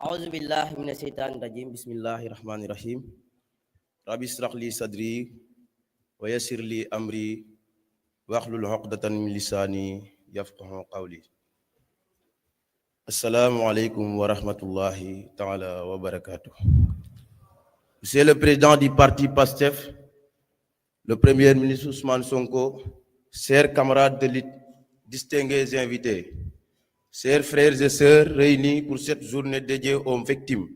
أعوذ بالله من الشيطان الرجيم بسم الله الرحمن الرحيم ربي اشرح لي صدري ويسر لي أمري واحلل عقدة من لساني يفقهوا قولي السلام عليكم ورحمة الله تعالى وبركاته. Monsieur le Président du parti PASTEF, le Premier ministre Ousmane Sonko, chers camarades de lutte, distingués invités, chers frères et sœurs réunis pour cette journée dédiée aux victimes,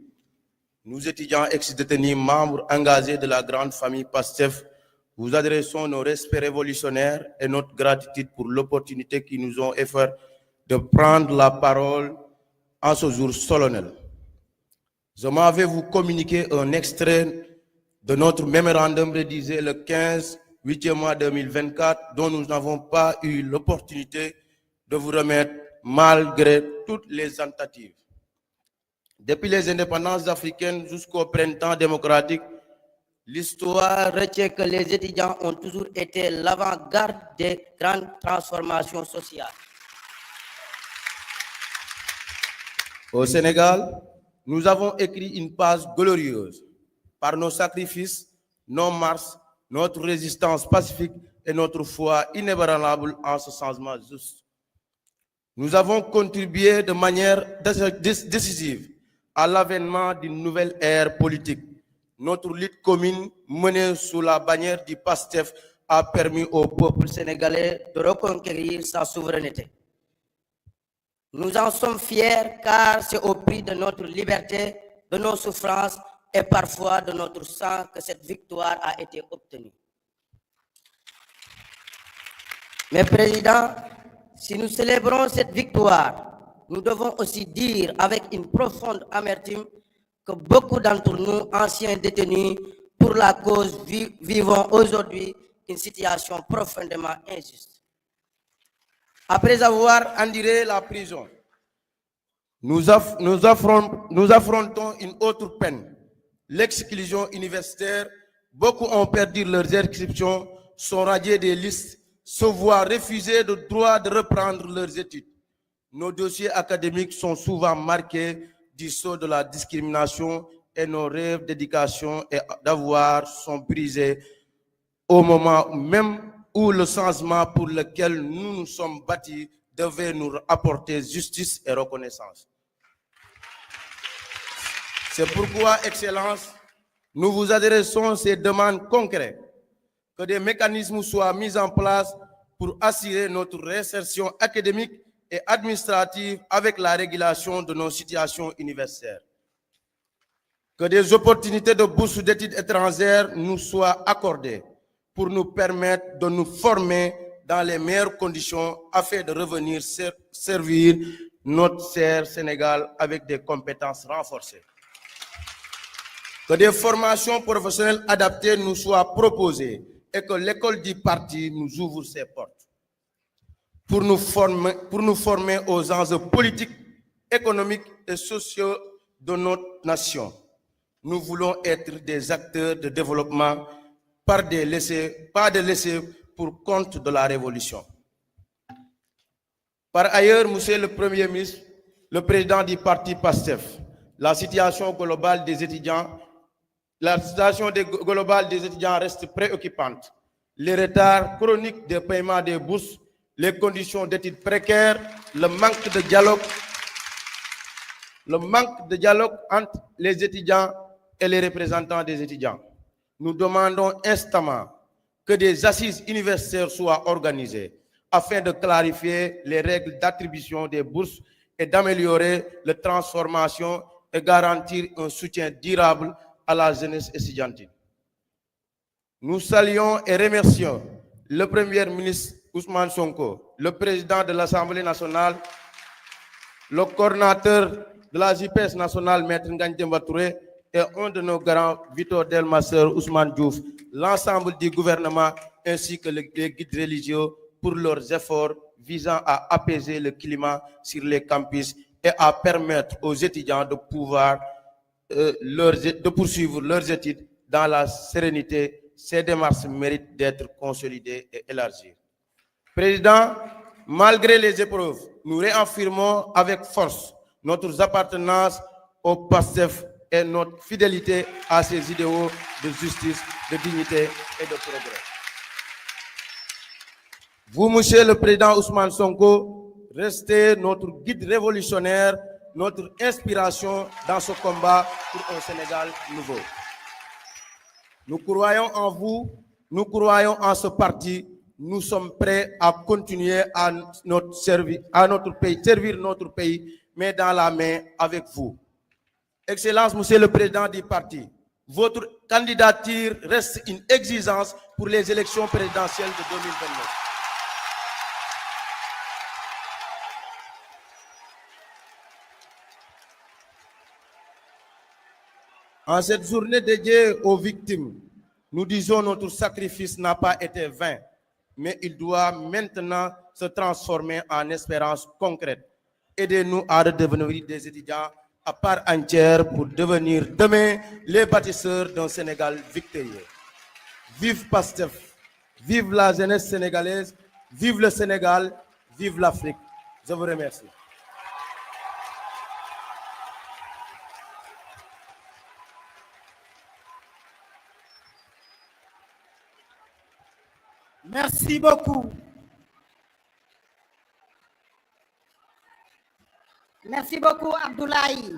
nous étudiants ex-détenus, membres engagés de la grande famille PASTEF, vous adressons nos respects révolutionnaires et notre gratitude pour l'opportunité qui nous ont offert de prendre la parole en ce jour solennel. Je m'en vais vous communiquer un extrait de notre mémorandum rédigé le 15/8 mois 2024 dont nous n'avons pas eu l'opportunité de vous remettre malgré toutes les tentatives. Depuis les indépendances africaines jusqu'au printemps démocratique, l'histoire retient que les étudiants ont toujours été l'avant-garde des grandes transformations sociales. Au Sénégal, nous avons écrit une page glorieuse par nos sacrifices, nos marches, notre résistance pacifique et notre foi inébranlable en ce changement juste. Nous avons contribué de manière décisive à l'avènement d'une nouvelle ère politique. Notre lutte commune menée sous la bannière du PASTEF a permis au peuple sénégalais de reconquérir sa souveraineté. Nous en sommes fiers car c'est au prix de notre liberté, de nos souffrances et parfois de notre sang que cette victoire a été obtenue. Mais Président, si nous célébrons cette victoire, nous devons aussi dire avec une profonde amertume que beaucoup d'entre nous, anciens détenus pour la cause, vivons aujourd'hui une situation profondément injuste. Après avoir enduré la prison, nous affrontons une autre peine, l'exclusion universitaire. Beaucoup ont perdu leurs inscriptions, sont radiés des listes, se voient refuser le droit de reprendre leurs études. Nos dossiers académiques sont souvent marqués du sceau de la discrimination et nos rêves d'éducation et d'avoir sont brisés au moment même où le changement pour lequel nous nous sommes bâtis devait nous apporter justice et reconnaissance. C'est pourquoi, Excellence, nous vous adressons ces demandes concrètes, que des mécanismes soient mis en place pour assurer notre réinsertion académique et administrative avec la régulation de nos situations universitaires. Que des opportunités de bourse d'études étrangères nous soient accordées pour nous permettre de nous former dans les meilleures conditions afin de revenir servir notre cher Sénégal avec des compétences renforcées. Que des formations professionnelles adaptées nous soient proposées et que l'école du parti nous ouvre ses portes. Pour nous former aux enjeux politiques, économiques et sociaux de notre nation. Nous voulons être des acteurs de développement pas des laissés pour compte de la révolution. Par ailleurs, Monsieur le Premier ministre, le président du parti PASTEF, la situation globale des étudiants reste préoccupante. Les retards chroniques de paiement des bourses, les conditions d'études précaires, le manque de dialogue entre les étudiants et les représentants des étudiants. Nous demandons instamment que des assises universitaires soient organisées afin de clarifier les règles d'attribution des bourses et d'améliorer la transformation et garantir un soutien durable à la jeunesse estudiantine. Nous saluons et remercions le Premier ministre Ousmane Sonko, le président de l'Assemblée nationale, le coordinateur de la JPS nationale, Maître Ngagne Demba Touré, et un de nos grands, Victor Delmasseur, Ousmane Diouf, l'ensemble du gouvernement ainsi que les guides religieux pour leurs efforts visant à apaiser le climat sur les campus et à permettre aux étudiants de pouvoir de poursuivre leurs études dans la sérénité. Ces démarches méritent d'être consolidées et élargies. Président, malgré les épreuves, nous réaffirmons avec force notre appartenance au PASTEF et notre fidélité à ses idéaux de justice, de dignité et de progrès. Vous, Monsieur le Président Ousmane Sonko, restez notre guide révolutionnaire, notre inspiration dans ce combat pour un Sénégal nouveau. Nous croyons en vous, nous croyons en ce parti, nous sommes prêts à continuer à servir notre pays, mais dans la main avec vous. Excellence, Monsieur le Président du parti, votre candidature reste une exigence pour les élections présidentielles de 2029. En cette journée dédiée aux victimes, nous disons notre sacrifice n'a pas été vain, mais il doit maintenant se transformer en espérance concrète. Aidez-nous à redevenir des étudiants à part entière pour devenir demain les bâtisseurs d'un Sénégal victorieux. Vive PASTEF, vive la jeunesse sénégalaise, vive le Sénégal, vive l'Afrique. Je vous remercie. Merci beaucoup. Merci beaucoup, Abdoulaye.